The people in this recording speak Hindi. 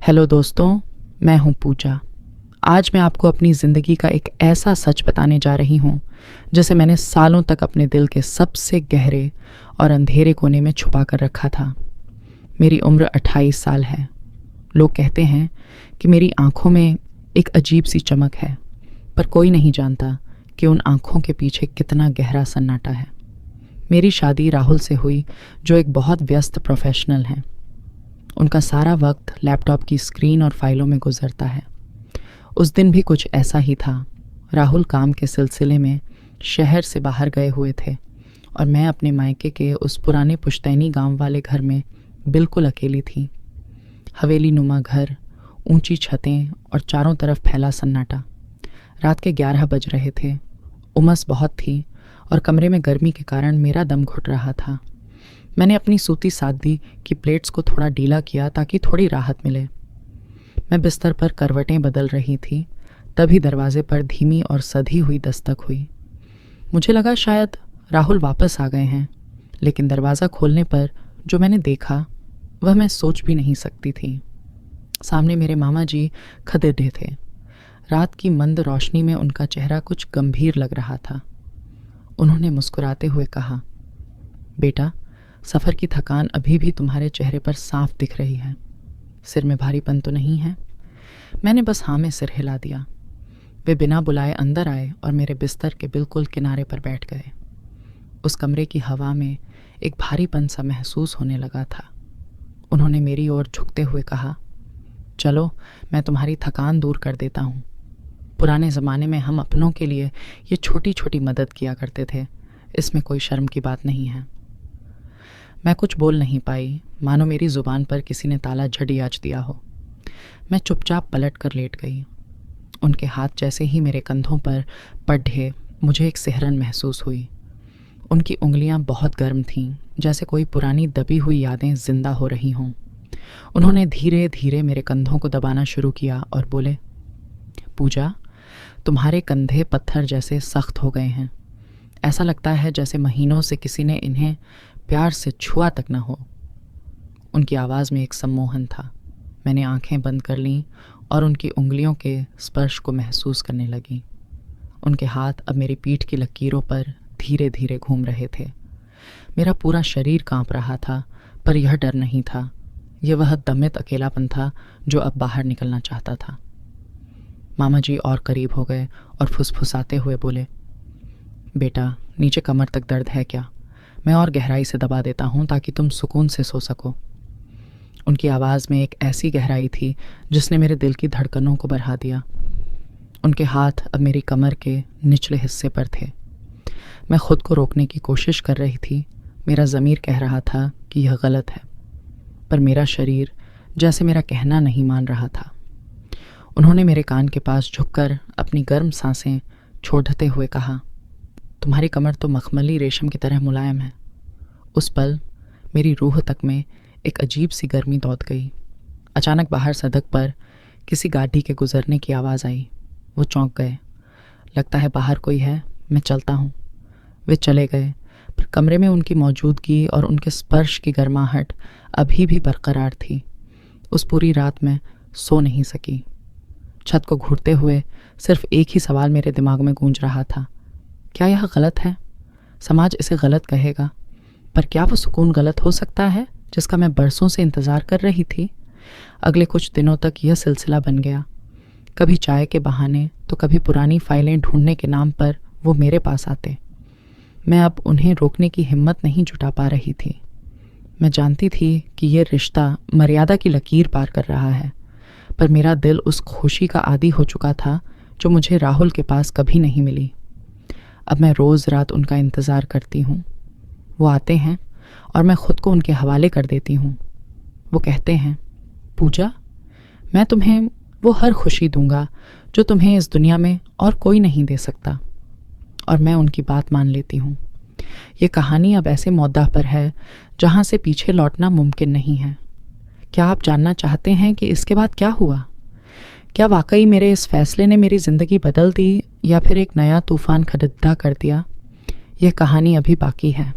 हेलो दोस्तों, मैं हूं पूजा। आज मैं आपको अपनी ज़िंदगी का एक ऐसा सच बताने जा रही हूं जिसे मैंने सालों तक अपने दिल के सबसे गहरे और अंधेरे कोने में छुपा कर रखा था। मेरी उम्र 28 साल है। लोग कहते हैं कि मेरी आंखों में एक अजीब सी चमक है, पर कोई नहीं जानता कि उन आंखों के पीछे कितना गहरा सन्नाटा है। मेरी शादी राहुल से हुई, जो एक बहुत व्यस्त प्रोफेशनल हैं। उनका सारा वक्त लैपटॉप की स्क्रीन और फाइलों में गुजरता है। उस दिन भी कुछ ऐसा ही था। राहुल काम के सिलसिले में शहर से बाहर गए हुए थे और मैं अपने मायके के उस पुराने पुश्तैनी गांव वाले घर में बिल्कुल अकेली थी। हवेली नुमा घर, ऊंची छतें और चारों तरफ फैला सन्नाटा। रात के 11 बज रहे थे। उमस बहुत थी और कमरे में गर्मी के कारण मेरा दम घुट रहा था। मैंने अपनी सूती सादी की प्लेट्स को थोड़ा ढीला किया ताकि थोड़ी राहत मिले। मैं बिस्तर पर करवटें बदल रही थी, तभी दरवाजे पर धीमी और सधी हुई दस्तक हुई। मुझे लगा शायद राहुल वापस आ गए हैं, लेकिन दरवाज़ा खोलने पर जो मैंने देखा वह मैं सोच भी नहीं सकती थी। सामने मेरे मामा जी खड़े थे। रात की मंद रोशनी में उनका चेहरा कुछ गंभीर लग रहा था। उन्होंने मुस्कुराते हुए कहा, बेटा, सफ़र की थकान अभी भी तुम्हारे चेहरे पर साफ दिख रही है। सिर में भारीपन तो नहीं है? मैंने बस हाँ में सिर हिला दिया। वे बिना बुलाए अंदर आए और मेरे बिस्तर के बिल्कुल किनारे पर बैठ गए। उस कमरे की हवा में एक भारीपन सा महसूस होने लगा था। उन्होंने मेरी ओर झुकते हुए कहा, चलो मैं तुम्हारी थकान दूर कर देता हूँ। पुराने ज़माने में हम अपनों के लिए ये छोटी छोटी मदद किया करते थे, इसमें कोई शर्म की बात नहीं है। मैं कुछ बोल नहीं पाई, मानो मेरी ज़ुबान पर किसी ने ताला झड़ियाच दिया हो। मैं चुपचाप पलट कर लेट गई। उनके हाथ जैसे ही मेरे कंधों पर पड़े, मुझे एक सिहरन महसूस हुई। उनकी उंगलियां बहुत गर्म थीं, जैसे कोई पुरानी दबी हुई यादें जिंदा हो रही हों। उन्होंने धीरे धीरे मेरे कंधों को दबाना शुरू किया और बोले, पूजा, तुम्हारे कंधे पत्थर जैसे सख्त हो गए हैं। ऐसा लगता है जैसे महीनों से किसी ने इन्हें प्यार से छुआ तक न हो। उनकी आवाज़ में एक सम्मोहन था। मैंने आंखें बंद कर लीं और उनकी उंगलियों के स्पर्श को महसूस करने लगी। उनके हाथ अब मेरी पीठ की लकीरों पर धीरे धीरे घूम रहे थे। मेरा पूरा शरीर कांप रहा था, पर यह डर नहीं था। यह वह दमित अकेलापन था जो अब बाहर निकलना चाहता था। मामा जी और करीब हो गए और फुसफुसाते हुए बोले, बेटा, नीचे कमर तक दर्द है क्या? मैं और गहराई से दबा देता हूँ ताकि तुम सुकून से सो सको। उनकी आवाज़ में एक ऐसी गहराई थी जिसने मेरे दिल की धड़कनों को बढ़ा दिया। उनके हाथ अब मेरी कमर के निचले हिस्से पर थे। मैं खुद को रोकने की कोशिश कर रही थी। मेरा ज़मीर कह रहा था कि यह गलत है, पर मेरा शरीर जैसे मेरा कहना नहीं मान रहा था। उन्होंने मेरे कान के पास झुककर अपनी गर्म सांसें छोड़ते हुए कहा, तुम्हारी कमर तो मखमली रेशम की तरह मुलायम है। उस पल मेरी रूह तक में एक अजीब सी गर्मी दौड़ गई। अचानक बाहर सड़क पर किसी गाड़ी के गुजरने की आवाज़ आई। वो चौंक गए। लगता है बाहर कोई है, मैं चलता हूँ। वे चले गए, पर कमरे में उनकी मौजूदगी और उनके स्पर्श की गर्माहट अभी भी बरकरार थी। उस पूरी रात में सो नहीं सकी। छत को घूरते हुए सिर्फ एक ही सवाल मेरे दिमाग में गूंज रहा था, क्या यह गलत है? समाज इसे गलत कहेगा, पर क्या वो सुकून गलत हो सकता है जिसका मैं बरसों से इंतज़ार कर रही थी? अगले कुछ दिनों तक यह सिलसिला बन गया। कभी चाय के बहाने तो कभी पुरानी फाइलें ढूंढने के नाम पर वो मेरे पास आते। मैं अब उन्हें रोकने की हिम्मत नहीं जुटा पा रही थी। मैं जानती थी कि यह रिश्ता मर्यादा की लकीर पार कर रहा है, पर मेरा दिल उस खुशी का आदी हो चुका था जो मुझे राहुल के पास कभी नहीं मिली। अब मैं रोज़ रात उनका इंतज़ार करती हूँ। वो आते हैं और मैं खुद को उनके हवाले कर देती हूँ। वो कहते हैं, पूजा, मैं तुम्हें वो हर खुशी दूंगा जो तुम्हें इस दुनिया में और कोई नहीं दे सकता। और मैं उनकी बात मान लेती हूँ। ये कहानी अब ऐसे मौदा पर है जहाँ से पीछे लौटना मुमकिन नहीं है। क्या आप जानना चाहते हैं कि इसके बाद क्या हुआ? क्या वाकई मेरे इस फैसले ने मेरी ज़िंदगी बदल दी या फिर एक नया तूफ़ान खड़ा कर दिया? यह कहानी अभी बाकी है।